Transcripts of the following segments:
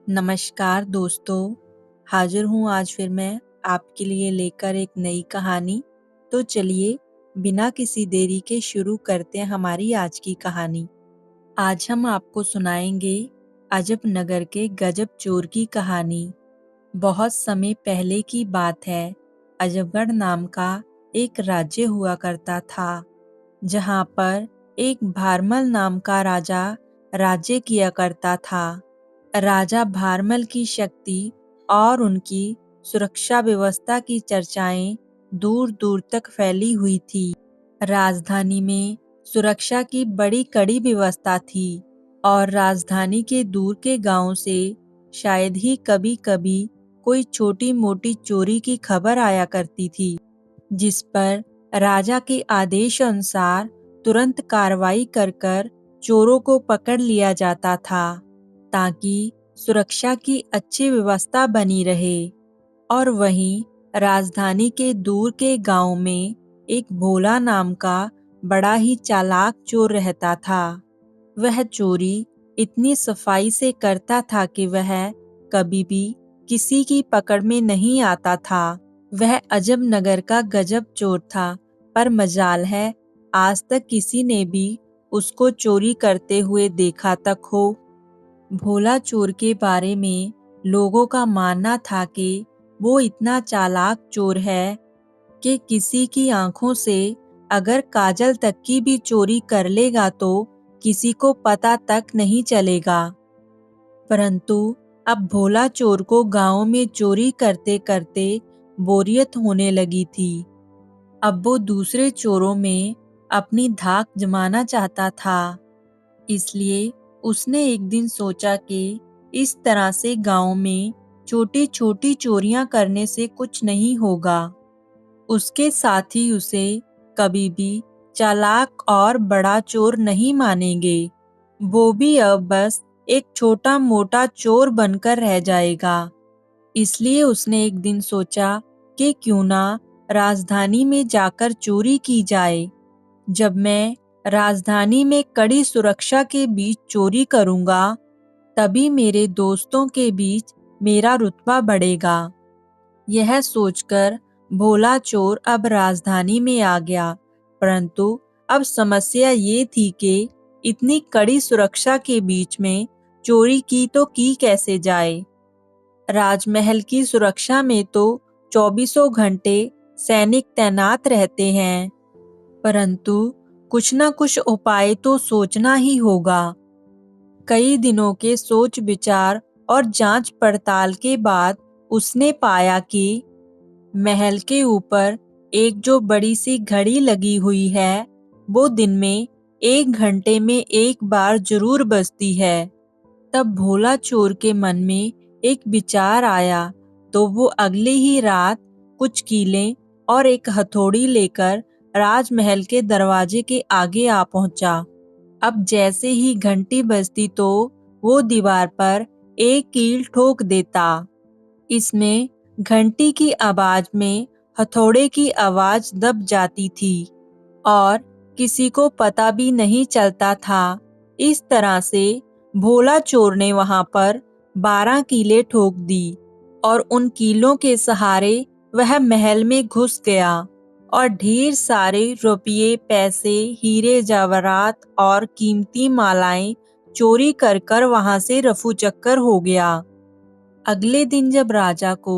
नमस्कार दोस्तों, हाजिर हूँ आज फिर मैं आपके लिए लेकर एक नई कहानी। तो चलिए बिना किसी देरी के शुरू करते हैं हमारी आज की कहानी। आज हम आपको सुनाएंगे अजब नगर के गजब चोर की कहानी। बहुत समय पहले की बात है। अजबगढ़ नाम का एक राज्य हुआ करता था, जहाँ पर एक भारमल नाम का राजा राज्य किया करता था। राजा भारमल की शक्ति और उनकी सुरक्षा व्यवस्था की चर्चाएं दूर दूर तक फैली हुई थी। राजधानी में सुरक्षा की बड़ी कड़ी व्यवस्था थी और राजधानी के दूर के गांवों से शायद ही कभी कभी कोई छोटी मोटी चोरी की खबर आया करती थी, जिस पर राजा के आदेश अनुसार तुरंत कार्रवाई कर कर चोरों को पकड़ लिया जाता था, ताकि सुरक्षा की अच्छी व्यवस्था बनी रहे। और वहीं राजधानी के दूर के गांव में एक भोला नाम का बड़ा ही चालाक चोर रहता था। वह चोरी इतनी सफाई से करता था कि वह कभी भी किसी की पकड़ में नहीं आता था। वह अजब नगर का गजब चोर था, पर मजाल है आज तक किसी ने भी उसको चोरी करते हुए देखा तक हो। भोला चोर के बारे में लोगों का मानना था कि वो इतना चालाक चोर है कि किसी की आंखों से अगर काजल तक की भी चोरी कर लेगा तो किसी को पता तक नहीं चलेगा। परंतु अब भोला चोर को गांव में चोरी करते करते बोरियत होने लगी थी। अब वो दूसरे चोरों में अपनी धाक जमाना चाहता था। इसलिए उसने एक दिन सोचा कि इस तरह से गांव में छोटी छोटी चोरियां करने से कुछ नहीं होगा। उसके साथी उसे कभी भी चालाक और बड़ा चोर नहीं मानेंगे। वो भी अब बस एक छोटा मोटा चोर बनकर रह जाएगा। इसलिए उसने एक दिन सोचा कि क्यों ना राजधानी में जाकर चोरी की जाए। जब मैं राजधानी में कड़ी सुरक्षा के बीच चोरी करूंगा, तभी मेरे दोस्तों के बीच मेरा रुतबा बढ़ेगा। यह सोचकर भोला चोर अब राजधानी में आ गया। परंतु अब समस्या ये थी कि इतनी कड़ी सुरक्षा के बीच में चोरी की तो की कैसे जाए। राजमहल की सुरक्षा में तो चौबीसों घंटे सैनिक तैनात रहते हैं, परंतु कुछ न कुछ उपाय तो सोचना ही होगा। कई दिनों के सोच विचार और जांच पड़ताल के बाद उसने पाया कि महल के ऊपर एक जो बड़ी सी घड़ी लगी हुई है, वो दिन में 1 घंटे में एक बार जरूर बजती है। तब भोला चोर के मन में एक विचार आया, तो वो अगले ही रात कुछ कीलें और एक हथौड़ी लेकर राजमहल के दरवाजे के आगे आ पहुंचा। अब जैसे ही घंटी बजती तो वो दीवार पर एक कील ठोक देता। इसमें घंटी की आवाज में हथौड़े की आवाज दब जाती थी और किसी को पता भी नहीं चलता था। इस तरह से भोला चोर ने वहां पर 12 कीलें ठोक दी और उन कीलों के सहारे वह महल में घुस गया और ढेर सारे रुपये, पैसे, हीरे जवाहरात और कीमती मालाएं चोरी कर कर वहां से रफू चक्कर हो गया। अगले दिन जब राजा को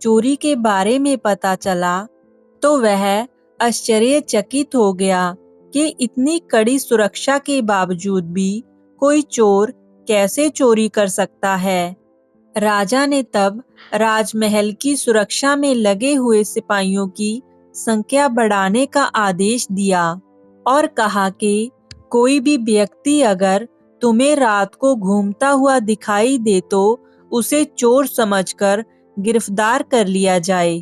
चोरी के बारे में पता चला, तो वह आश्चर्यचकित हो गया कि इतनी कड़ी सुरक्षा के बावजूद भी कोई चोर कैसे चोरी कर सकता है। राजा ने तब राजमहल की सुरक्षा में लगे हुए सिपाहियों की संख्या बढ़ाने का आदेश दिया और कहा कि कोई भी व्यक्ति अगर तुम्हें रात को घूमता हुआ दिखाई दे तो उसे चोर समझकर गिरफ्तार कर लिया जाए,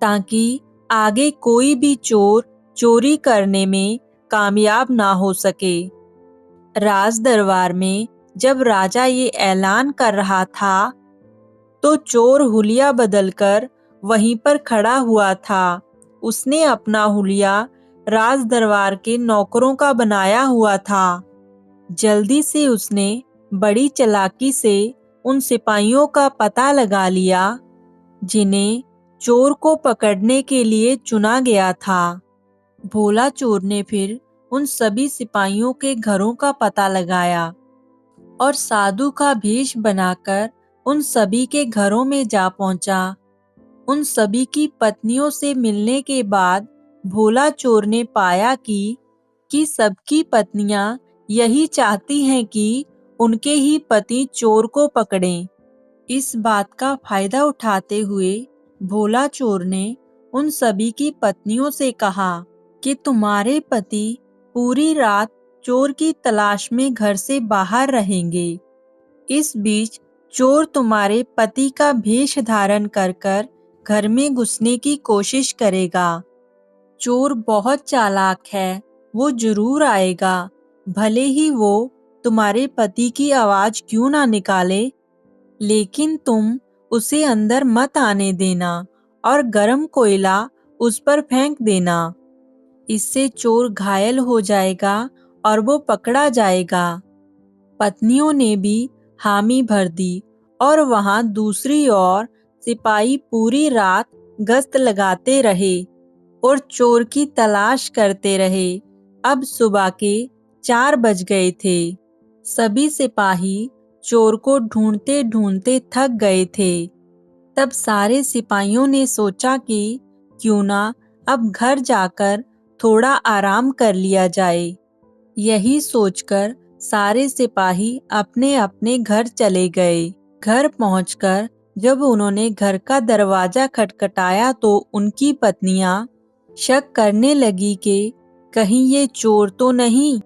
ताकि आगे कोई भी चोर चोरी करने में कामयाब ना हो सके। राज दरबार में जब राजा ये ऐलान कर रहा था, तो चोर हुलिया बदलकर वहीं पर खड़ा हुआ था। उसने अपना हुलिया राज दरबार के नौकरों का बनाया हुआ था। जल्दी से उसने बड़ी चालाकी से उन सिपाहियों का पता लगा लिया जिन्हें चोर को पकड़ने के लिए चुना गया था। भोला चोर ने फिर उन सभी सिपाहियों के घरों का पता लगाया और साधु का भेष बनाकर उन सभी के घरों में जा पहुंचा। उन सभी की पत्नियों से मिलने के बाद भोला चोर ने पाया कि सबकी पत्नियां यही चाहती हैं कि उनके ही पति चोर को पकड़ें। इस बात का फायदा उठाते हुए भोला चोर ने उन सभी की पत्नियों से कहा कि तुम्हारे पति पूरी रात चोर की तलाश में घर से बाहर रहेंगे। इस बीच चोर तुम्हारे पति का भेष धारण कर कर घर में घुसने की कोशिश करेगा। चोर बहुत चालाक है, वो जरूर आएगा, भले ही वो तुम्हारे पति की आवाज क्यों ना निकाले, लेकिन तुम उसे अंदर मत आने देना और गरम कोयला उस पर फेंक देना। इससे चोर घायल हो जाएगा और वो पकड़ा जाएगा। पत्नियों ने भी हामी भर दी और वहां दूसरी ओर सिपाही पूरी रात गश्त लगाते रहे और चोर की तलाश करते रहे। अब सुबह के 4 बज गए थे। सभी सिपाही चोर को ढूंढते ढूंढते थक गए थे। तब सारे सिपाहियों ने सोचा कि क्यों ना अब घर जाकर थोड़ा आराम कर लिया जाए। यही सोचकर सारे सिपाही अपने अपने घर चले गए। घर पहुंचकर जब उन्होंने घर का दरवाजा खटखटाया तो उनकी पत्नियां शक करने लगी कि कहीं ये चोर तो नहीं।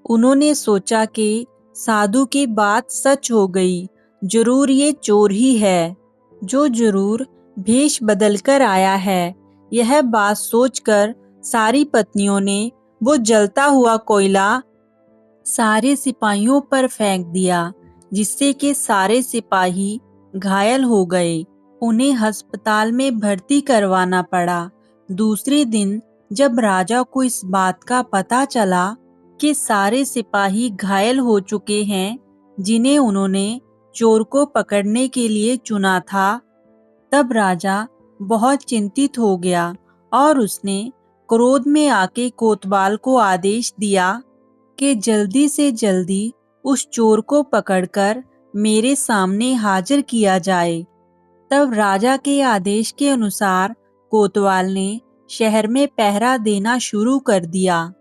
उन्होंने सोचा कि साधु की बात सच हो गई, जरूर ये चोर ही है, जो जरूर भेष बदलकर आया है। यह बात सोचकर सारी पत्नियों ने वो जलता हुआ कोयला सारे सिपाहियों पर फेंक दिया, जिससे कि सारे सिपाही घायल हो गए। उन्हें अस्पताल में भर्ती करवाना पड़ा। दूसरे दिन जब राजा को इस बात का पता चला कि सारे सिपाही घायल हो चुके हैं जिन्हें उन्होंने चोर को पकड़ने के लिए चुना था, तब राजा बहुत चिंतित हो गया और उसने क्रोध में आके कोतवाल को आदेश दिया कि जल्दी से जल्दी उस चोर को पकड़कर मेरे सामने हाजिर किया जाए। तब राजा के आदेश के अनुसार कोतवाल ने शहर में पहरा देना शुरू कर दिया।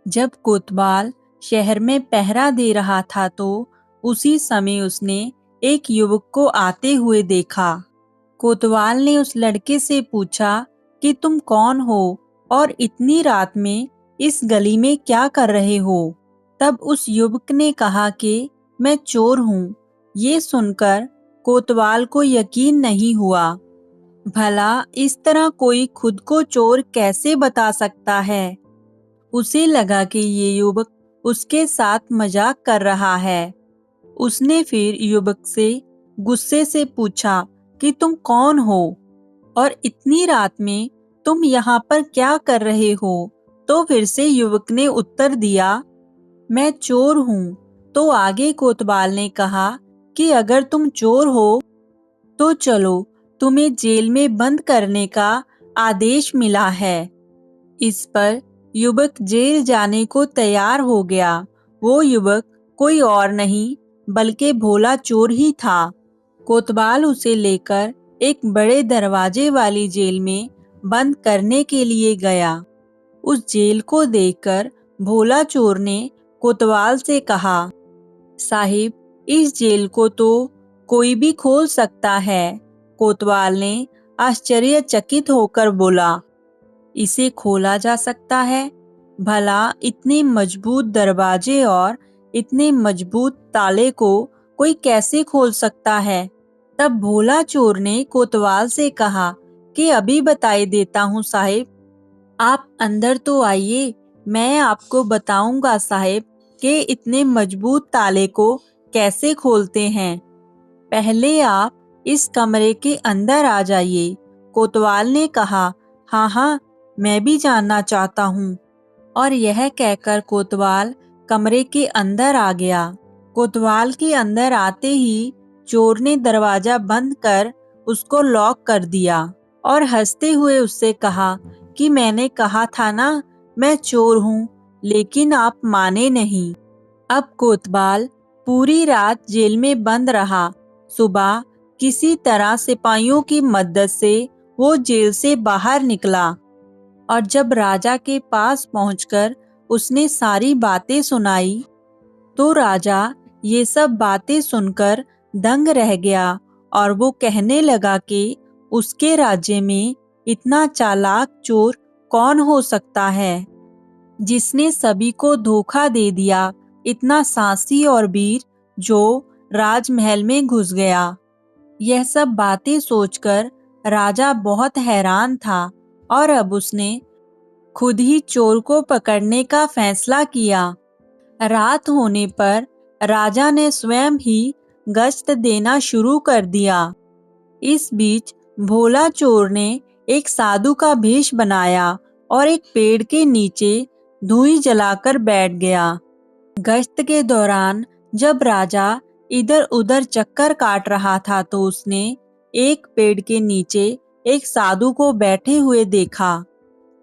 जब कोतवाल शहर में पहरा दे रहा था तो उसी समय उसने एक युवक को आते हुए देखा। कोतवाल ने उस लड़के से पूछा कि तुम कौन हो और इतनी रात में इस गली में क्या कर रहे हो? तब उस युवक ने कहा कि मैं चोर हूँ। ये सुनकर कोतवाल को यकीन नहीं हुआ। भला इस तरह कोई खुद को चोर कैसे बता सकता है? उसे लगा कि ये युवक उसके साथ मजाक कर रहा है। उसने फिर युवक से गुस्से से पूछा कि तुम कौन हो और इतनी रात में तुम यहाँ पर क्या कर रहे हो? तो फिर से युवक ने उत्तर दिया, मैं चोर हूँ। तो आगे कोतवाल ने कहा कि अगर तुम चोर हो तो चलो, तुम्हें जेल में बंद करने का आदेश मिला है। इस पर युवक जेल जाने को तैयार हो गया। वो युवक कोई और नहीं बल्कि भोला चोर ही था। कोतवाल उसे लेकर एक बड़े दरवाजे वाली जेल में बंद करने के लिए गया। उस जेल को देखकर भोला चोर ने कोतवाल से कहा, साहिब, इस जेल को तो कोई भी खोल सकता है। कोतवाल ने आश्चर्यचकित होकर बोला, इसे खोला जा सकता है? भला इतने मजबूत दरवाजे और इतने मजबूत ताले को कोई कैसे खोल सकता है? तब भोला चोर ने कोतवाल से कहा कि अभी बताई देता हूँ साहिब, आप अंदर तो आइए, मैं आपको बताऊंगा साहिब कि इतने मजबूत ताले को कैसे खोलते हैं। पहले आप इस कमरे के अंदर आ जाइए। कोतवाल ने कहा, हाँ हाँ, मैं भी जानना चाहता हूँ। और यह कहकर कोतवाल कमरे के अंदर आ गया। कोतवाल के अंदर आते ही चोर ने दरवाजा बंद कर उसको लॉक कर दिया और हंसते हुए उससे कहा कि मैंने कहा था ना, मैं चोर हूँ, लेकिन आप माने नहीं। अब कोतवाल पूरी रात जेल में बंद रहा। सुबह किसी तरह सिपाहियों की मदद से वो जेल से बाहर निकला और जब राजा के पास पहुंचकर उसने सारी बातें सुनाई, तो राजा ये सब बातें सुनकर दंग रह गया और वो कहने लगा कि उसके राज्य में इतना चालाक चोर कौन हो सकता है, जिसने सभी को धोखा दे दिया, इतना साहसी और वीर जो राजमहल में घुस गया। यह सब बातें सोचकर राजा बहुत हैरान था और अब उसने खुद ही चोर को पकड़ने का फैसला किया। रात होने पर राजा ने स्वयं ही गश्त देना शुरू कर दिया। इस बीच भोला चोर ने एक साधु का भेष बनाया और एक पेड़ के नीचे धुआं जलाकर बैठ गया। गश्त के दौरान जब राजा इधर उधर चक्कर काट रहा था तो उसने एक पेड़ के नीचे एक साधु को बैठे हुए देखा।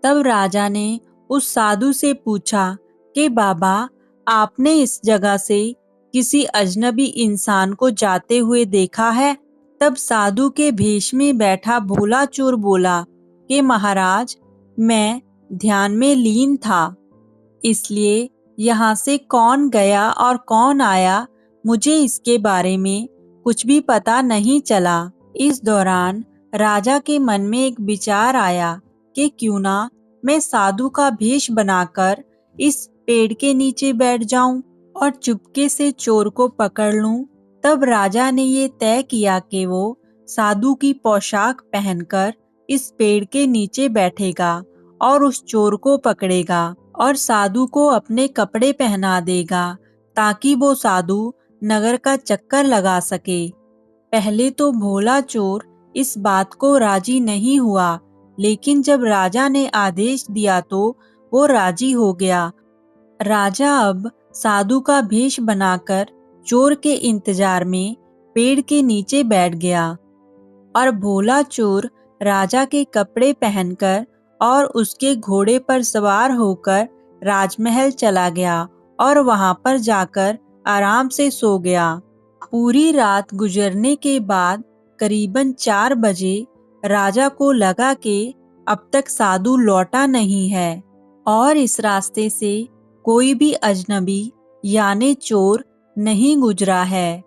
तब राजा ने उस साधु से पूछा कि बाबा, आपने इस जगह से किसी अजनबी इंसान को जाते हुए देखा है? तब साधु के भेष में बैठा भोला चोर बोला कि महाराज, मैं ध्यान में लीन था, इसलिए यहाँ से कौन गया और कौन आया, मुझे इसके बारे में कुछ भी पता नहीं चला। इस दौरान राजा के मन में एक विचार आया कि क्यों ना मैं साधु का भेष बनाकर इस पेड़ के नीचे बैठ जाऊं और चुपके से चोर को पकड़ लूं। तब राजा ने ये तय किया कि वो साधु की पोशाक पहनकर इस पेड़ के नीचे बैठेगा और उस चोर को पकड़ेगा और साधु को अपने कपड़े पहना देगा ताकि वो साधु नगर का चक्कर लगा सके। पहले तो भोला चोर इस बात को राजी नहीं हुआ, लेकिन जब राजा ने आदेश दिया तो वो राजी हो गया। राजा अब साधु का भेष बनाकर चोर के इंतजार में पेड़ के नीचे बैठ गया और भोला चोर राजा के कपड़े पहनकर और उसके घोड़े पर सवार होकर राजमहल चला गया और वहां पर जाकर आराम से सो गया। पूरी रात गुजरने के बाद करीबन 4 बजे राजा को लगा कि अब तक साधु लौटा नहीं है और इस रास्ते से कोई भी अजनबी यानी चोर नहीं गुजरा है।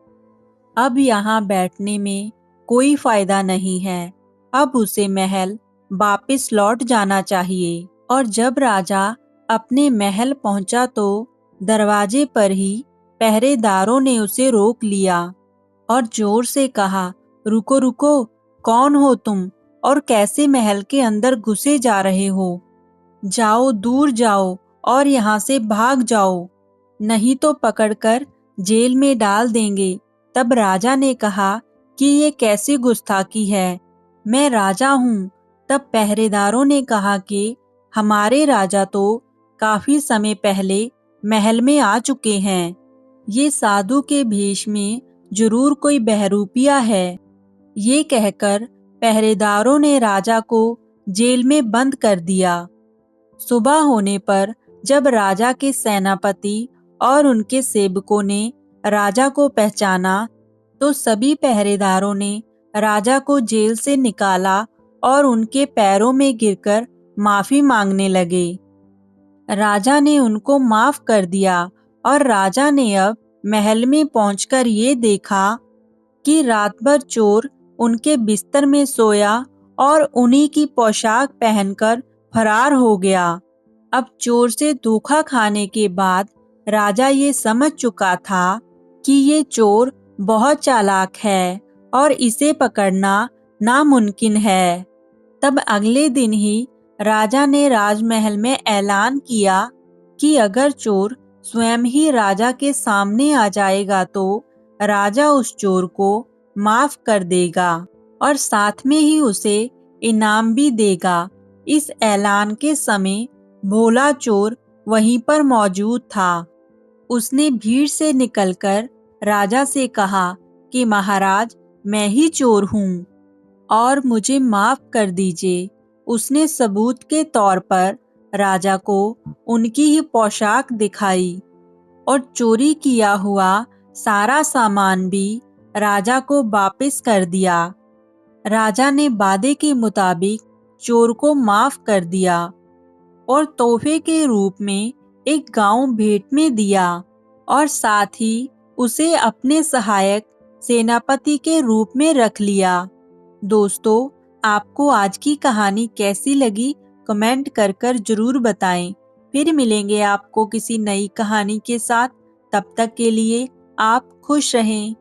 अब यहाँ बैठने में कोई फायदा नहीं है। अब उसे महल वापस लौट जाना चाहिए। और जब राजा अपने महल पहुंचा तो दरवाजे पर ही पहरेदारों ने उसे रोक लिया और जोर से कहा, रुको रुको, कौन हो तुम और कैसे महल के अंदर घुसे जा रहे हो? जाओ, दूर जाओ और यहाँ से भाग जाओ, नहीं तो पकड़कर जेल में डाल देंगे। तब राजा ने कहा कि ये कैसी गुस्ताखी है, मैं राजा हूँ। तब पहरेदारों ने कहा कि हमारे राजा तो काफी समय पहले महल में आ चुके हैं, ये साधु के भेष में जरूर कोई बहरूपिया है। ये कहकर पहरेदारों ने राजा को जेल में बंद कर दिया। सुबह होने पर जब राजा के सेनापति और उनके सेवकों ने राजा को पहचाना तो सभी पहरेदारों ने राजा को जेल से निकाला और उनके पैरों में गिरकर माफी मांगने लगे। राजा ने उनको माफ कर दिया और राजा ने अब महल में पहुंचकर ये देखा कि रात भर चोर उनके बिस्तर में सोया और उन्हीं की पोशाक पहनकर फरार हो गया। अब चोर से धोखा खाने के बाद राजा ये समझ चुका था कि ये चोर बहुत चालाक है और इसे पकड़ना नामुमकिन है। तब अगले दिन ही राजा ने राजमहल में ऐलान किया कि अगर चोर स्वयं ही राजा के सामने आ जाएगा तो राजा उस चोर को माफ कर देगा और साथ में ही उसे इनाम भी देगा। इस ऐलान के समय भोला चोर वहीं पर मौजूद था। उसने भीड़ से निकलकर राजा से कहा कि महाराज मैं ही चोर हूँ और मुझे माफ कर दीजिए। उसने सबूत के तौर पर राजा को उनकी ही पोशाक दिखाई और चोरी किया हुआ सारा सामान भी राजा को वापस कर दिया। राजा ने वादे के मुताबिक चोर को माफ कर दिया और तोहफे के रूप में एक गांव भेंट में दिया और साथ ही उसे अपने सहायक सेनापति के रूप में रख लिया। दोस्तों, आपको आज की कहानी कैसी लगी कमेंट कर कर जरूर बताएं। फिर मिलेंगे आपको किसी नई कहानी के साथ। तब तक के लिए आप खुश रहें।